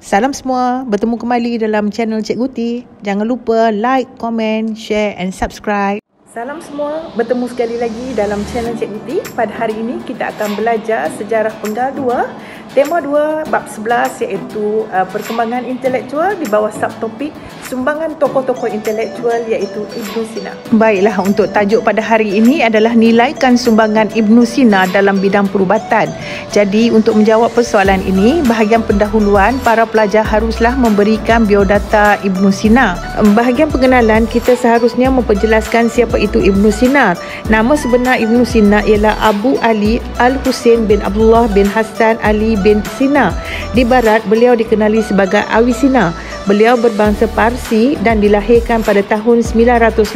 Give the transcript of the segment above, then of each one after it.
Salam semua, bertemu kembali dalam channel Cikgu T. Jangan lupa like, komen, share and subscribe. Salam semua, bertemu sekali lagi dalam channel Cikgu T. Pada hari ini kita akan belajar sejarah penggal 2. Tema 2 bab 11 iaitu perkembangan intelektual di bawah subtopik sumbangan tokoh-tokoh intelektual iaitu Ibn Sina. Baiklah, untuk tajuk pada hari ini adalah nilaikan sumbangan Ibn Sina dalam bidang perubatan. Jadi untuk menjawab persoalan ini, bahagian pendahuluan para pelajar haruslah memberikan biodata Ibn Sina. Bahagian pengenalan kita seharusnya memperjelaskan siapa itu Ibn Sina. Nama sebenar Ibn Sina ialah Abu Ali Al-Husain bin Abdullah bin Hassan Ali bin Sina. Di barat beliau dikenali sebagai Avicenna. Beliau berbangsa Parsi dan dilahirkan pada tahun 980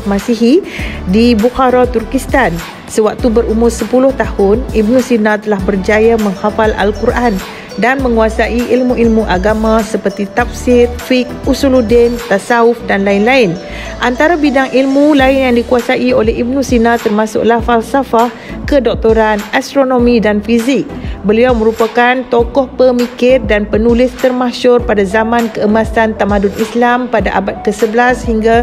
Masihi di Bukhara, Turkistan. Sewaktu berumur 10 tahun, Ibn Sina telah berjaya menghafal Al-Quran dan menguasai ilmu-ilmu agama seperti tafsir, fiqh, usuluddin, tasawuf dan lain-lain. Antara bidang ilmu lain yang dikuasai oleh Ibn Sina termasuklah falsafah, kedoktoran, astronomi dan fizik. Beliau merupakan tokoh pemikir dan penulis termasyhur pada zaman keemasan tamadun Islam pada abad ke-11 hingga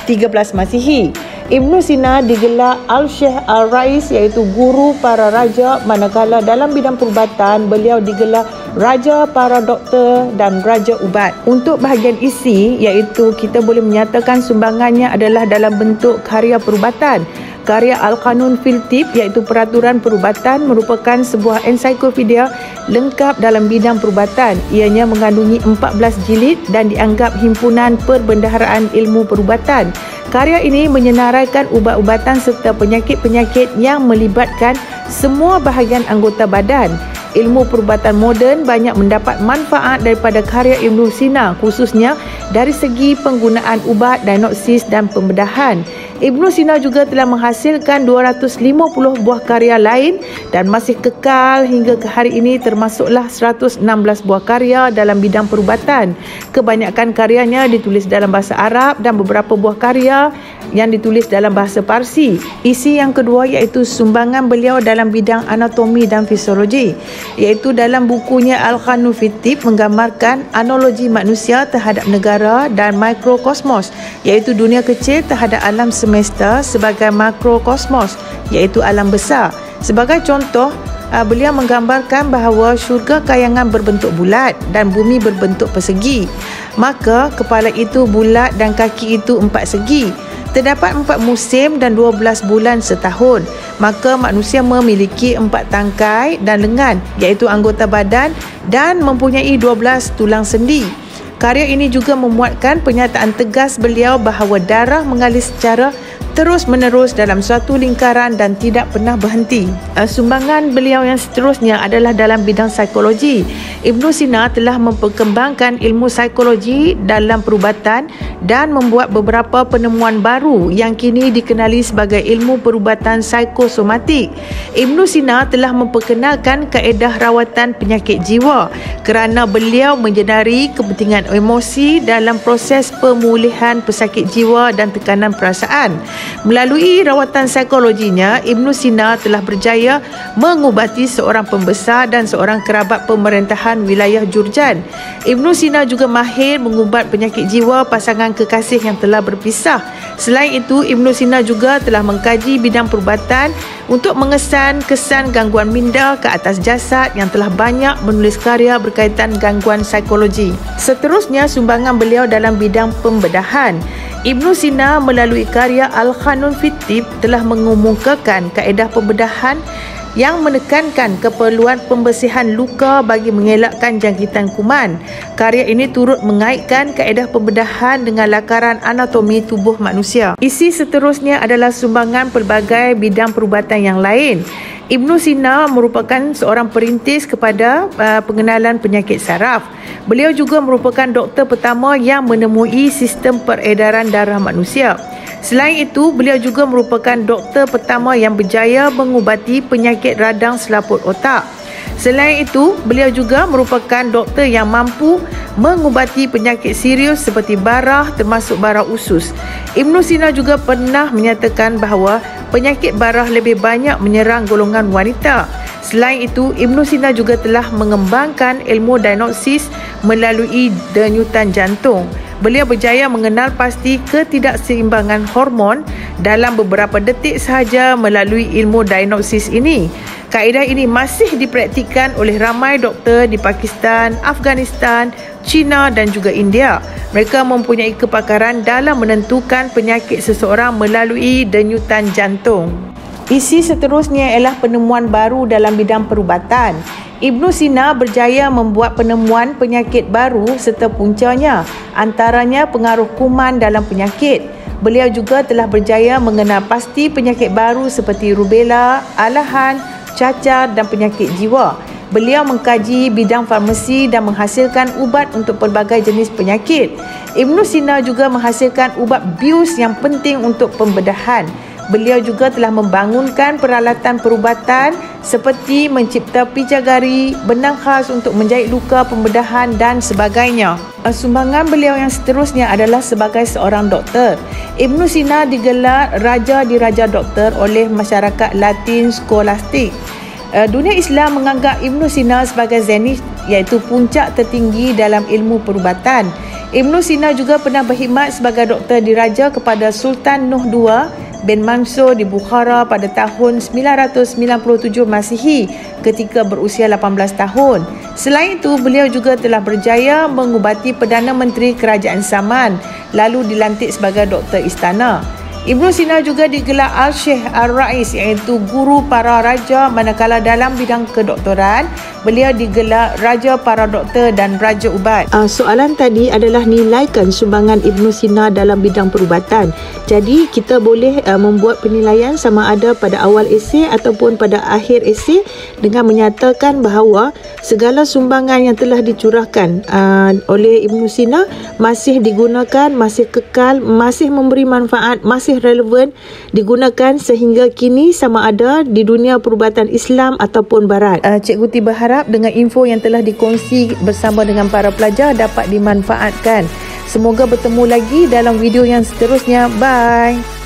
13 Masihi. Ibn Sina digelar Al-Syekh Al-Rais iaitu guru para raja, manakala dalam bidang perubatan beliau digelar Raja para doktor dan Raja ubat. Untuk bahagian isi iaitu kita boleh menyatakan sumbangannya adalah dalam bentuk karya perubatan. Karya Al-Qanun fil Tibb iaitu peraturan perubatan merupakan sebuah ensiklopedia lengkap dalam bidang perubatan. Ianya mengandungi 14 jilid dan dianggap himpunan perbendaharaan ilmu perubatan. Karya ini menyenaraikan ubat-ubatan serta penyakit-penyakit yang melibatkan semua bahagian anggota badan. Ilmu perubatan moden banyak mendapat manfaat daripada karya Ibn Sina, khususnya dari segi penggunaan ubat, diagnosis dan pembedahan. Ibn Sina juga telah menghasilkan 250 buah karya lain dan masih kekal hingga ke hari ini, termasuklah 116 buah karya dalam bidang perubatan. Kebanyakan karyanya ditulis dalam bahasa Arab dan beberapa buah karya yang ditulis dalam bahasa Parsi. Isi yang kedua iaitu sumbangan beliau dalam bidang anatomi dan fisiologi, iaitu dalam bukunya Al-Qanun fil Tibb menggambarkan analogi manusia terhadap negara dan mikrokosmos, iaitu dunia kecil terhadap alam semesta sebagai makrokosmos, iaitu alam besar. Sebagai contoh, beliau menggambarkan bahawa syurga kayangan berbentuk bulat dan bumi berbentuk persegi. Maka kepala itu bulat dan kaki itu 4 segi. Terdapat 4 musim dan 12 bulan setahun. Maka manusia memiliki 4 tangkai dan lengan, iaitu anggota badan, dan mempunyai 12 tulang sendi. Karya ini juga memuatkan pernyataan tegas beliau bahawa darah mengalir secara terus-menerus dalam suatu lingkaran dan tidak pernah berhenti. Sumbangan beliau yang seterusnya adalah dalam bidang psikologi. Ibn Sina telah memperkembangkan ilmu psikologi dalam perubatan dan membuat beberapa penemuan baru yang kini dikenali sebagai ilmu perubatan psikosomatik. Ibn Sina telah memperkenalkan kaedah rawatan penyakit jiwa kerana beliau menyenari kepentingan emosi dalam proses pemulihan pesakit jiwa dan tekanan perasaan. Melalui rawatan psikologinya, Ibn Sina telah berjaya mengubati seorang pembesar dan seorang kerabat pemerintahan wilayah Jurjan. Ibn Sina juga mahir mengubat penyakit jiwa pasangan kekasih yang telah berpisah. Selain itu, Ibn Sina juga telah mengkaji bidang perubatan untuk mengesan kesan gangguan minda ke atas jasad yang telah banyak menulis karya berkaitan gangguan psikologi. Seterusnya, sumbangan beliau dalam bidang pembedahan. Ibn Sina melalui karya Al-Qanun fil Tibb telah mengemukakan kaedah pembedahan yang menekankan keperluan pembersihan luka bagi mengelakkan jangkitan kuman. Karya ini turut mengaitkan kaedah pembedahan dengan lakaran anatomi tubuh manusia. Isi seterusnya adalah sumbangan pelbagai bidang perubatan yang lain. Ibn Sina merupakan seorang perintis kepada pengenalan penyakit saraf. Beliau juga merupakan doktor pertama yang menemui sistem peredaran darah manusia. Selain itu, beliau juga merupakan doktor pertama yang berjaya mengubati penyakit radang selaput otak. Selain itu, beliau juga merupakan doktor yang mampu mengubati penyakit serius seperti barah, termasuk barah usus. Ibn Sina juga pernah menyatakan bahawa penyakit barah lebih banyak menyerang golongan wanita. Selain itu, Ibn Sina juga telah mengembangkan ilmu diagnosis melalui denyutan jantung. Beliau berjaya mengenal pasti ketidakseimbangan hormon dalam beberapa detik sahaja melalui ilmu diagnosis ini. Kaedah ini masih dipraktikkan oleh ramai doktor di Pakistan, Afghanistan, China dan juga India. Mereka mempunyai kepakaran dalam menentukan penyakit seseorang melalui denyutan jantung. Isi seterusnya ialah penemuan baru dalam bidang perubatan. Ibn Sina berjaya membuat penemuan penyakit baru serta puncanya, antaranya pengaruh kuman dalam penyakit. Beliau juga telah berjaya mengenal pasti penyakit baru seperti rubella, alahan, cacar dan penyakit jiwa. Beliau mengkaji bidang farmasi dan menghasilkan ubat untuk pelbagai jenis penyakit. Ibn Sina juga menghasilkan ubat bius yang penting untuk pembedahan. Beliau juga telah membangunkan peralatan perubatan seperti mencipta pijagari, benang khas untuk menjahit luka, pembedahan dan sebagainya. Sumbangan beliau yang seterusnya adalah sebagai seorang doktor. Ibn Sina digelar Raja Diraja Doktor oleh masyarakat Latin skolastik. Dunia Islam menganggap Ibn Sina sebagai zenith, iaitu puncak tertinggi dalam ilmu perubatan. Ibn Sina juga pernah berkhidmat sebagai doktor diraja kepada Sultan Nuh II bin Mansur di Bukhara pada tahun 997 Masihi ketika berusia 18 tahun. Selain itu, beliau juga telah berjaya mengubati Perdana Menteri Kerajaan Saman, lalu dilantik sebagai doktor istana. Ibn Sina juga digelar Al-Sheikh Al-Rais, iaitu guru para raja, manakala dalam bidang kedoktoran beliau digelar Raja Para Doktor dan Raja Ubat. Soalan tadi adalah nilaikan sumbangan Ibn Sina dalam bidang perubatan. Jadi kita boleh membuat penilaian sama ada pada awal esei ataupun pada akhir esei dengan menyatakan bahawa segala sumbangan yang telah dicurahkan oleh Ibn Sina masih digunakan, masih kekal, masih memberi manfaat, masih relevan digunakan sehingga kini sama ada di dunia perubatan Islam ataupun Barat. Cik Guti berharap dengan info yang telah dikongsi bersama dengan para pelajar dapat dimanfaatkan. Semoga bertemu lagi dalam video yang seterusnya. Bye.